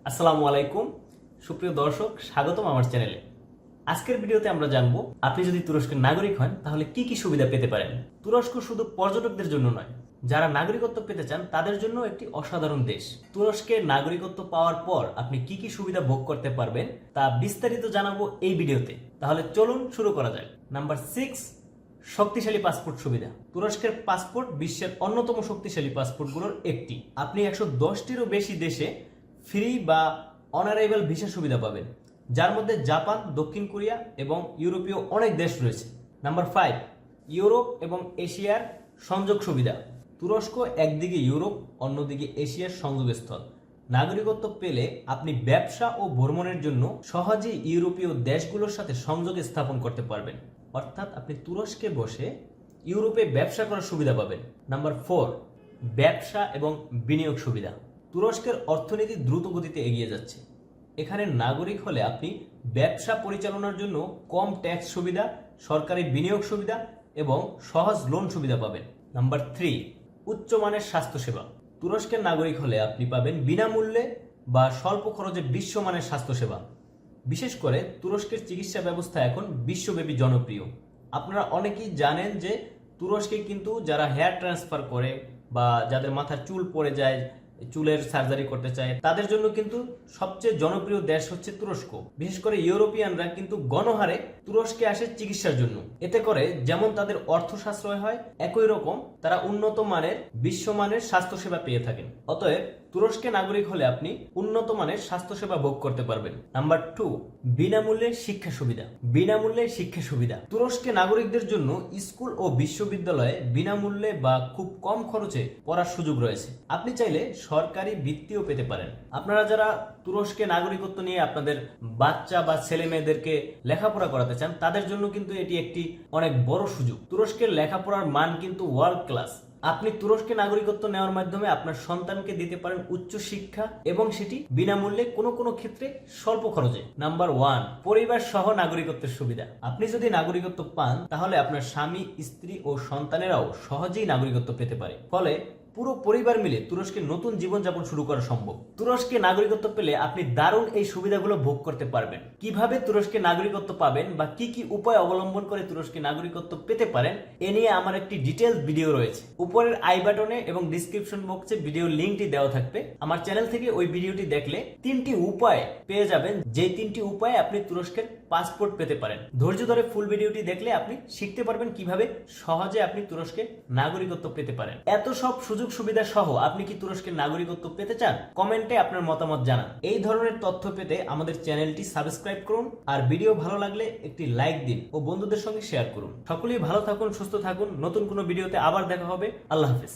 আসসালামু আলাইকুম সুপ্রিয় দর্শক, স্বাগতম আমার চ্যানেলে। আজকের ভিডিওতে আমরা জানবো আপনি যদি তুরস্কের নাগরিক হন তাহলে কি কি সুবিধা পেতে পারেন। তুরস্ক শুধু পর্যটকদের জন্য নয়, যারা নাগরিকত্ব পেতে চান তাদের জন্য একটি অসাধারণ দেশ। তুরস্কের নাগরিকত্ব পাওয়ার পর আপনি কি কি সুবিধা ভোগ করতে পারবেন তা বিস্তারিত জানাবো এই ভিডিওতে। তাহলে চলুন শুরু করা যাক। নাম্বার 6, শক্তিশালী পাসপোর্ট সুবিধা। তুরস্কের পাসপোর্ট বিশ্বের অন্যতম শক্তিশালী পাসপোর্টগুলোর একটি। আপনি 110টিরও বেশি দেশে ফ্রি বা অনারাইভাল ভিসা সুবিধা পাবেন, যার মধ্যে জাপান, দক্ষিণ কোরিয়া এবং ইউরোপীয় অনেক দেশ রয়েছে। নাম্বার 5, ইউরোপ এবং এশিয়ার সংযোগ সুবিধা। তুরস্ক একদিকে ইউরোপ, অন্যদিকে এশিয়ার সংযোগস্থল। নাগরিকত্ব পেলে আপনি ব্যবসা ও ভ্রমণের জন্য সহজেই ইউরোপীয় দেশগুলোর সাথে সংযোগ স্থাপন করতে পারবেন, অর্থাৎ আপনি তুরস্কে বসে ইউরোপে ব্যবসা করার সুবিধা পাবেন। নাম্বার 4, ব্যবসা এবং বিনিয়োগ সুবিধা। তুরস্কের অর্থনীতি দ্রুত গতিতে এগিয়ে যাচ্ছে। এখানে নাগরিক হলে আপনি ব্যবসা পরিচালনার জন্য কম ট্যাক্স সুবিধা, সরকারি বিনিয়োগ সুবিধা এবং সহজ লোন সুবিধা পাবেন। নাম্বার 3, উচ্চমানের স্বাস্থ্যসেবা। তুরস্কের নাগরিক হলে আপনি পাবেন বিনামূল্যে বা স্বল্প খরচে বিশ্বমানের স্বাস্থ্যসেবা। বিশেষ করে তুরস্কের চিকিৎসা ব্যবস্থা এখন বিশ্বব্যাপী জনপ্রিয়। আপনারা অনেকেই জানেন যে তুরস্কে কিন্তু যারা হেয়ার ট্রান্সফার করে বা যাদের মাথার চুল পড়ে যায়, চুলের সার্জারি করতে চায়, তাদের জন্য কিন্তু সবচেয়ে জনপ্রিয় দেশ হচ্ছে তুরস্ক। বিশেষ করে ইউরোপিয়ানরা কিন্তু গণহারে তুরস্কে আসে চিকিৎসার জন্য। এতে করে যেমন তাদের অর্থ সাশ্রয় হয়, একই রকম তারা উন্নত মানের বিশ্বমানের স্বাস্থ্যসেবা পেয়ে থাকেন। অতএব তুরস্কে নাগরিক হলে আপনি উন্নত মানের স্বাস্থ্যসেবা ভোগ করতে পারবেন। নাম্বার 2, বিনামূল্যে শিক্ষা সুবিধা। বিনামূল্যে শিক্ষা সুবিধা। তুরস্কে নাগরিকদের জন্য স্কুল ও বিশ্ববিদ্যালয়ে বিনামূল্যে বা খুব কম খরচে পড়ার সুযোগ রয়েছে। আপনি চাইলে সরকারি বৃত্তিও পেতে পারেন। আপনারা যারা তুরস্কে নাগরিকত্ব নিয়ে আপনাদের বাচ্চা বা ছেলে মেয়েদেরকে লেখাপড়া করাতে চান, তাদের জন্য কিন্তু এটি একটি অনেক বড় সুযোগ। তুরস্কের লেখাপড়ার মান কিন্তু ওয়ার্ল্ড ক্লাস। আপনি তুরস্কে নাগরিকত্ব নেওয়ার মাধ্যমে আপনার সন্তানকে দিতে পারেন উচ্চ শিক্ষা, এবং সেটি বিনামূল্যে কোনো কোনো ক্ষেত্রে স্বল্প খরচে। নাম্বার 1, পরিবার সহ নাগরিকত্বের সুবিধা। আপনি যদি নাগরিকত্ব পান তাহলে আপনার স্বামী, স্ত্রী ও সন্তানেরাও সহজেই নাগরিকত্ব পেতে পারে। ফলে পুরো পরিবার মিলে তুরস্কে নতুন জীবনযাপন শুরু করা সম্ভব। তুরস্কে নাগরিকত্ব পেলে আপনি দারুণ এই সুবিধাগুলো ভোগ করতে পারবেন। কিভাবে তুরস্কে নাগরিকত্ব পাবেন বা কি কি উপায় অবলম্বন করে তুরস্কে নাগরিকত্ব পেতে পারেন, এ নিয়ে আমার একটি ডিটেইলস ভিডিও রয়েছে। উপরের আই বাটনে এবং ডিসক্রিপশন বক্সে ভিডিও লিংকটি দেওয়া থাকবে। আমার চ্যানেল থেকে ওই ভিডিওটি দেখলে 3টি উপায় পেয়ে যাবেন, যে 3টি উপায়ে আপনি তুরস্কের পাসপোর্ট পেতে পারেন। ধৈর্য ধরে ফুল ভিডিওটি দেখলে আপনি শিখতে পারবেন কিভাবে সহজে আপনি তুরস্কে নাগরিকত্ব পেতে পারেন। এত সব সুযোগ সুবিধা সহ আপনি কি তুরস্কের নাগরিকত্ব পেতে চান? কমেন্টে আপনার মতামত জানান। এই ধরনের তথ্য পেতে আমাদের চ্যানেলটি সাবস্ক্রাইব করুন, আর ভিডিও ভালো লাগলে একটি লাইক দিন ও বন্ধুদের সঙ্গে শেয়ার করুন। সকলেই ভালো থাকুন, সুস্থ থাকুন। নতুন কোনো ভিডিওতে আবার দেখা হবে। আল্লাহ হাফেজ।